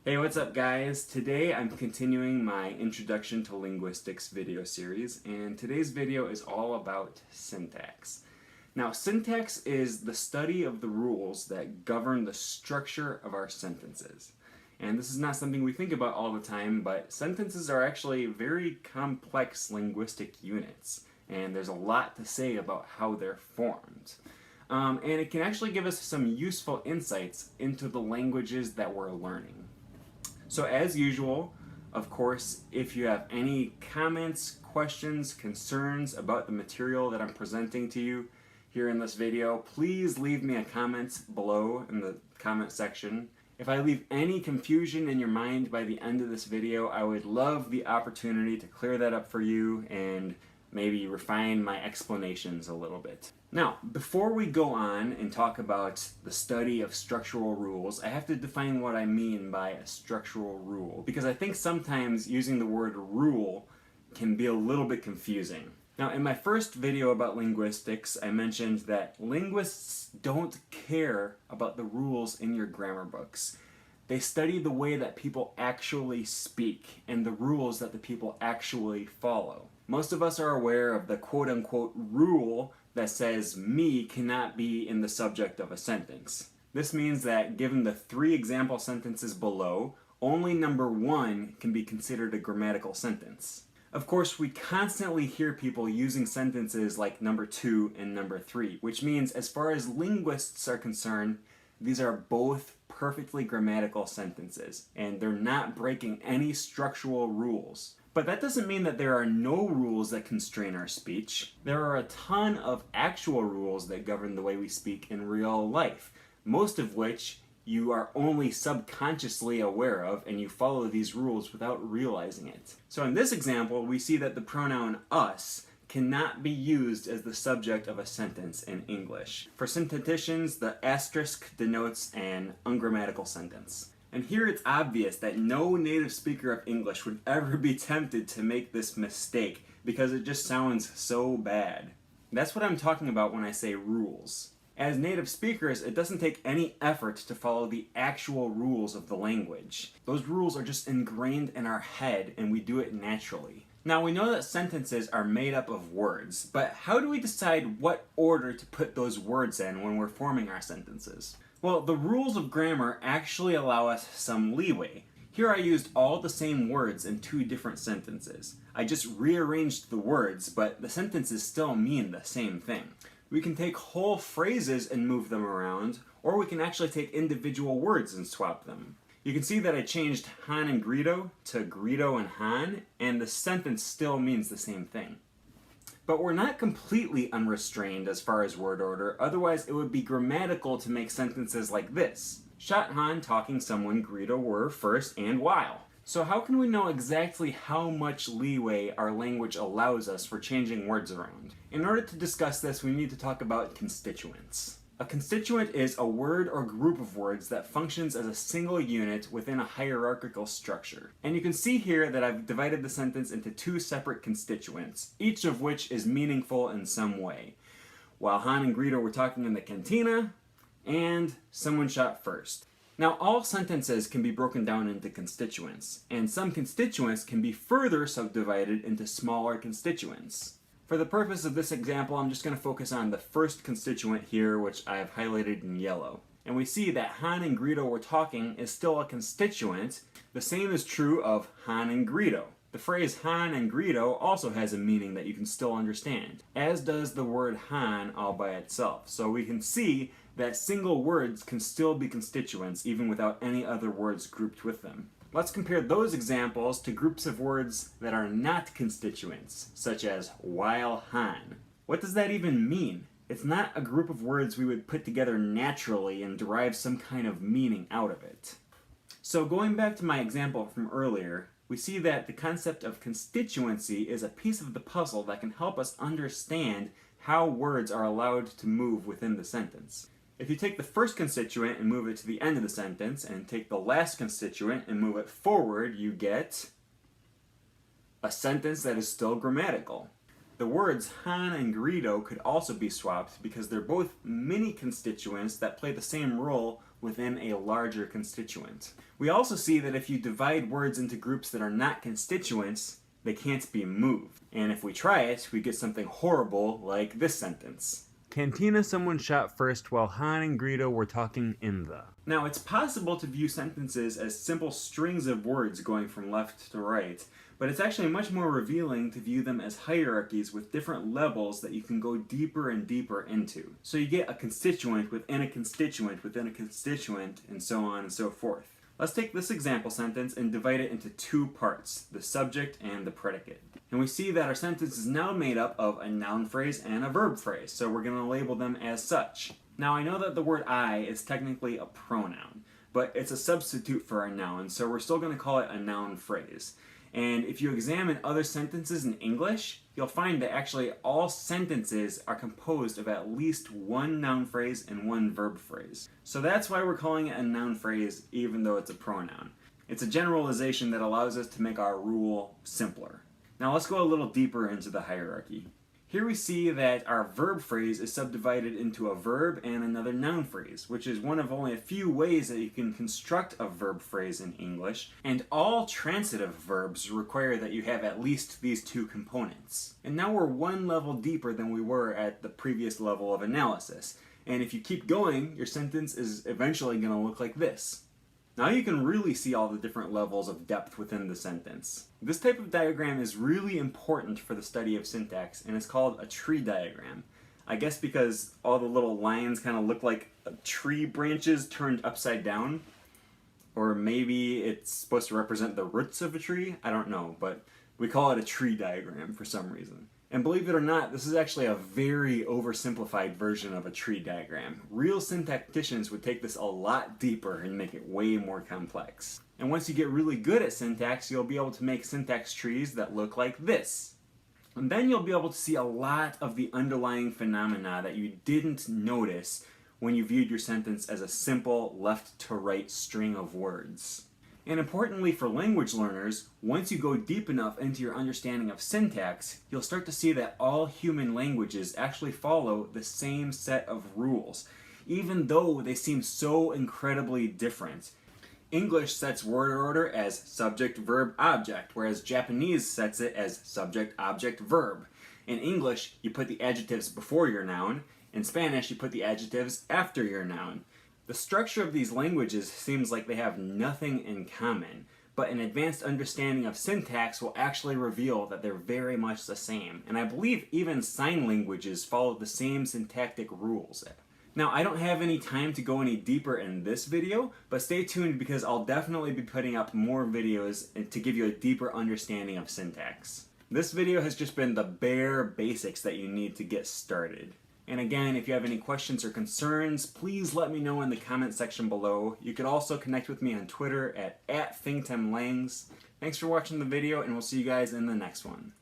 Hey, what's up guys? Today I'm continuing my Introduction to Linguistics video series, and today's video is all about syntax. Now, syntax is the study of the rules that govern the structure of our sentences. And this is not something we think about all the time, but sentences are actually very complex linguistic units, and there's a lot to say about how they're formed. And it can actually give us some useful insights into the languages that we're learning. So as usual, of course, if you have any comments, questions, concerns about the material that I'm presenting to you here in this video, please leave me a comment below in the comment section. If I leave any confusion in your mind by the end of this video, I would love the opportunity to clear that up for you and maybe refine my explanations a little bit. Now, before we go on and talk about the study of structural rules, I have to define what I mean by a structural rule, because I think sometimes using the word rule can be a little bit confusing. Now, in my first video about linguistics, I mentioned that linguists don't care about the rules in your grammar books. They study the way that people actually speak and the rules that the people actually follow. Most of us are aware of the quote-unquote rule that says me cannot be in the subject of a sentence. This means that given the 3 example sentences below, only number 1 can be considered a grammatical sentence. Of course, we constantly hear people using sentences like number 2 and number 3, which means as far as linguists are concerned, these are both perfectly grammatical sentences, and they're not breaking any structural rules. But that doesn't mean that there are no rules that constrain our speech. There are a ton of actual rules that govern the way we speak in real life, most of which you are only subconsciously aware of, and you follow these rules without realizing it. So in this example, we see that the pronoun us cannot be used as the subject of a sentence in English. For syntheticians, the asterisk denotes an ungrammatical sentence. And here it's obvious that no native speaker of English would ever be tempted to make this mistake because it just sounds so bad. That's what I'm talking about when I say rules. As native speakers, it doesn't take any effort to follow the actual rules of the language. Those rules are just ingrained in our head and we do it naturally. Now, we know that sentences are made up of words, but how do we decide what order to put those words in when we're forming our sentences? Well, the rules of grammar actually allow us some leeway. Here I used all the same words in 2 different sentences. I just rearranged the words, but the sentences still mean the same thing. We can take whole phrases and move them around, or we can actually take individual words and swap them. You can see that I changed Han and Greedo to Greedo and Han, and the sentence still means the same thing. But we're not completely unrestrained as far as word order, otherwise it would be grammatical to make sentences like this. Shot Han talking someone Greedo were first and while. So how can we know exactly how much leeway our language allows us for changing words around? In order to discuss this, we need to talk about constituents. A constituent is a word or group of words that functions as a single unit within a hierarchical structure. And you can see here that I've divided the sentence into 2 separate constituents, each of which is meaningful in some way. While Han and Greedo were talking in the cantina, and someone shot first. Now, all sentences can be broken down into constituents, and some constituents can be further subdivided into smaller constituents. For the purpose of this example, I'm just going to focus on the first constituent here, which I have highlighted in yellow. And we see that Han and Greedo were talking is still a constituent. The same is true of Han and Greedo. The phrase Han and Greedo also has a meaning that you can still understand, as does the word Han all by itself. So we can see that single words can still be constituents even without any other words grouped with them. Let's compare those examples to groups of words that are not constituents, such as while Han. What does that even mean? It's not a group of words we would put together naturally and derive some kind of meaning out of it. So going back to my example from earlier, we see that the concept of constituency is a piece of the puzzle that can help us understand how words are allowed to move within the sentence. If you take the first constituent and move it to the end of the sentence, and take the last constituent and move it forward, you get a sentence that is still grammatical. The words Han and Greedo could also be swapped because they're both mini constituents that play the same role within a larger constituent. We also see that if you divide words into groups that are not constituents, they can't be moved. And if we try it, we get something horrible like this sentence. Cantina someone shot first while Han and Greedo were talking in the. Now, it's possible to view sentences as simple strings of words going from left to right, but it's actually much more revealing to view them as hierarchies with different levels that you can go deeper and deeper into. So you get a constituent within a constituent within a constituent, and so on and so forth. Let's take this example sentence and divide it into two parts, the subject and the predicate. And we see that our sentence is now made up of a noun phrase and a verb phrase, so we're going to label them as such. Now I know that the word I is technically a pronoun, but it's a substitute for a noun, so we're still going to call it a noun phrase. And if you examine other sentences in English, you'll find that actually all sentences are composed of at least one noun phrase and one verb phrase. So that's why we're calling it a noun phrase even though it's a pronoun. It's a generalization that allows us to make our rule simpler. Now let's go a little deeper into the hierarchy. Here we see that our verb phrase is subdivided into a verb and another noun phrase, which is one of only a few ways that you can construct a verb phrase in English, and all transitive verbs require that you have at least these two components. And now we're one level deeper than we were at the previous level of analysis, and if you keep going, your sentence is eventually going to look like this. Now you can really see all the different levels of depth within the sentence. This type of diagram is really important for the study of syntax, and it's called a tree diagram. I guess because all the little lines kind of look like tree branches turned upside down. Or maybe it's supposed to represent the roots of a tree? I don't know, but we call it a tree diagram for some reason. And believe it or not, this is actually a very oversimplified version of a tree diagram. Real syntacticians would take this a lot deeper and make it way more complex. And once you get really good at syntax, you'll be able to make syntax trees that look like this. And then you'll be able to see a lot of the underlying phenomena that you didn't notice when you viewed your sentence as a simple left to right string of words. And importantly for language learners, once you go deep enough into your understanding of syntax, you'll start to see that all human languages actually follow the same set of rules, even though they seem so incredibly different. English sets word order as subject, verb, object, whereas Japanese sets it as subject, object, verb. In English, you put the adjectives before your noun. In Spanish, you put the adjectives after your noun. The structure of these languages seems like they have nothing in common, but an advanced understanding of syntax will actually reveal that they're very much the same, and I believe even sign languages follow the same syntactic rules. Now, I don't have any time to go any deeper in this video, but stay tuned because I'll definitely be putting up more videos to give you a deeper understanding of syntax. This video has just been the bare basics that you need to get started. And again, if you have any questions or concerns, please let me know in the comment section below. You could also connect with me on Twitter at @ThingTimLangs. Thanks for watching the video, and we'll see you guys in the next one.